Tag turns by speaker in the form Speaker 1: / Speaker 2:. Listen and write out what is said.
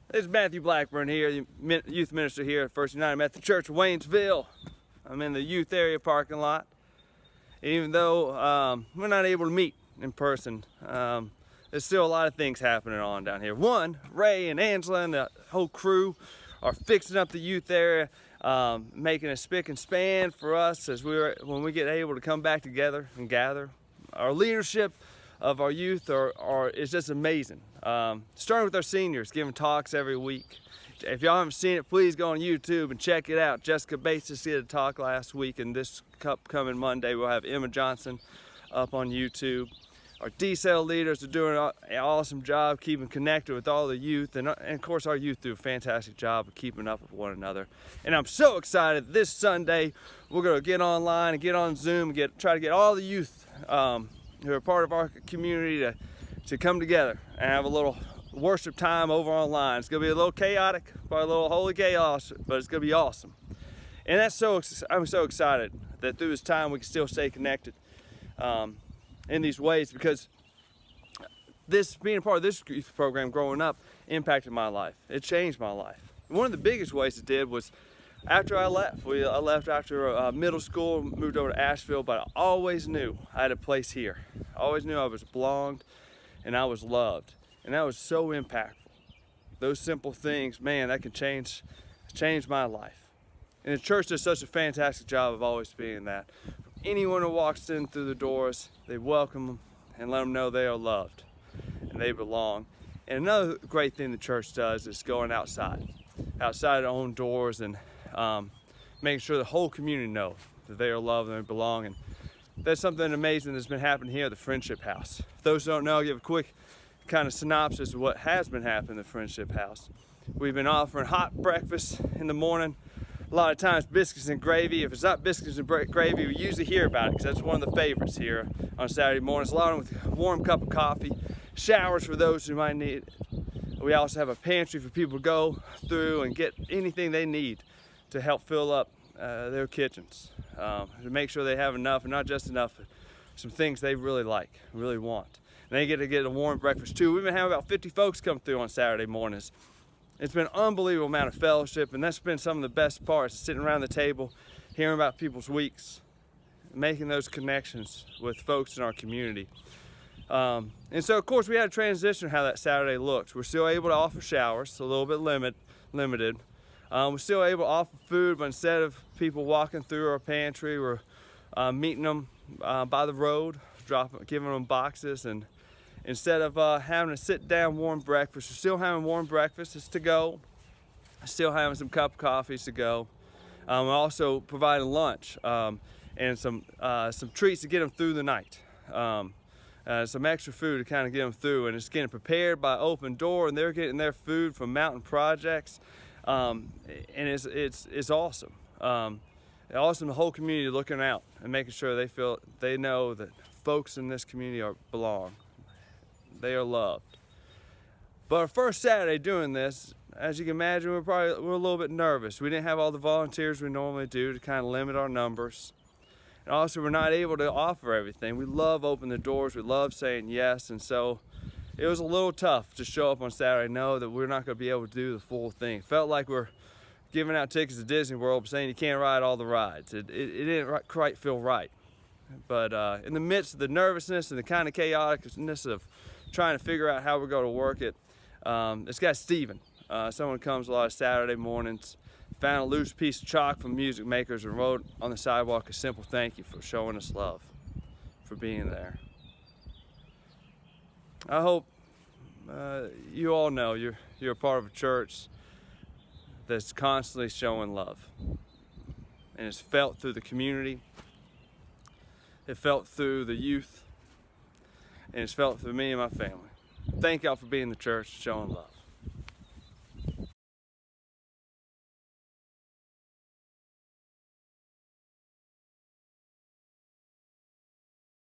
Speaker 1: This is Matthew Blackburn here, the youth minister here at First United Methodist Church of Waynesville. I'm in the youth area parking lot. Even though we're not able to meet in person, there's still a lot of things happening on down here. One, Ray and Angela and the whole crew are fixing up the youth area, making a spick and span for us when we get able to come back together and gather. Our leadership of our youth is just amazing. Starting with our seniors, giving talks every week. If y'all haven't seen it, please go on YouTube and check it out. Jessica Bates just did a talk last week, and this upcoming Monday we'll have Emma Johnson up on YouTube. Our D-Cell leaders are doing an awesome job keeping connected with all the youth, and of course our youth do a fantastic job of keeping up with one another. And I'm so excited this Sunday we're going to get online and get on Zoom and try to get all the youth who are part of our community to come together and have a little worship time over online. It's going to be a little chaotic, probably a little holy chaos, but it's going to be awesome. And I'm so excited that through this time we can still stay connected in these ways, because being a part of this youth program growing up impacted my life. It changed my life. And one of the biggest ways it did was after I left. I left after middle school, moved over to Asheville, but I always knew I had a place here. I always knew I was belonged and I was loved. And that was so impactful. Those simple things, man, that can change my life. And the church does such a fantastic job of always being that. Anyone who walks in through the doors, they welcome them and let them know they are loved and they belong. And another great thing the church does is going outside our own doors and making sure the whole community know that they are loved and they belong. And that's something amazing that's been happening here at the Friendship House. For those who don't know, I'll give a quick kind of synopsis of what has been happening at the Friendship House. We've been offering hot breakfast in the morning. A lot of times biscuits and gravy. If it's not biscuits and gravy, we usually hear about it because that's one of the favorites here on Saturday mornings. A lot of them with a warm cup of coffee, showers for those who might need it. We also have a pantry for people to go through and get anything they need to help fill up their kitchens, to make sure they have enough, and not just enough, but some things they really like, really want. And they get to get a warm breakfast too. We've been having about 50 folks come through on Saturday mornings. It's been an unbelievable amount of fellowship, and that's been some of the best parts, sitting around the table, hearing about people's weeks, making those connections with folks in our community. And so, of course, we had to transition how that Saturday looked. We're still able to offer showers, a little bit limited. We're still able to offer food, but instead of people walking through our pantry, we're meeting them by the road, giving them boxes, and instead of having a sit-down warm breakfast, we're still having warm breakfasts to go, still having some cup of coffees to go. We're also providing lunch and some treats to get them through the night. Some extra food to kind of get them through, and it's getting prepared by Open Door, and they're getting their food from Mountain Projects, and it's awesome. Awesome, the whole community looking out and making sure they know that folks in this community belong. They are loved. But our first Saturday doing this, as you can imagine, we're a little bit nervous. We didn't have all the volunteers we normally do to kind of limit our numbers. And also, we're not able to offer everything. We love opening the doors. We love saying yes. And so it was a little tough to show up on Saturday, know that we're not going to be able to do the full thing. It felt like we're giving out tickets to Disney World, but saying you can't ride all the rides. It didn't quite feel right. But in the midst of the nervousness and the kind of chaoticness of trying to figure out how we're going to work it, this guy Steven, someone comes a lot of Saturday mornings, found a loose piece of chalk from Music Makers and wrote on the sidewalk a simple thank you for showing us love, for being there. I hope you all know you're a part of a church that's constantly showing love, and it's felt through the community, it felt through the youth, and it's felt through me and my family. Thank y'all for being the church and showing love.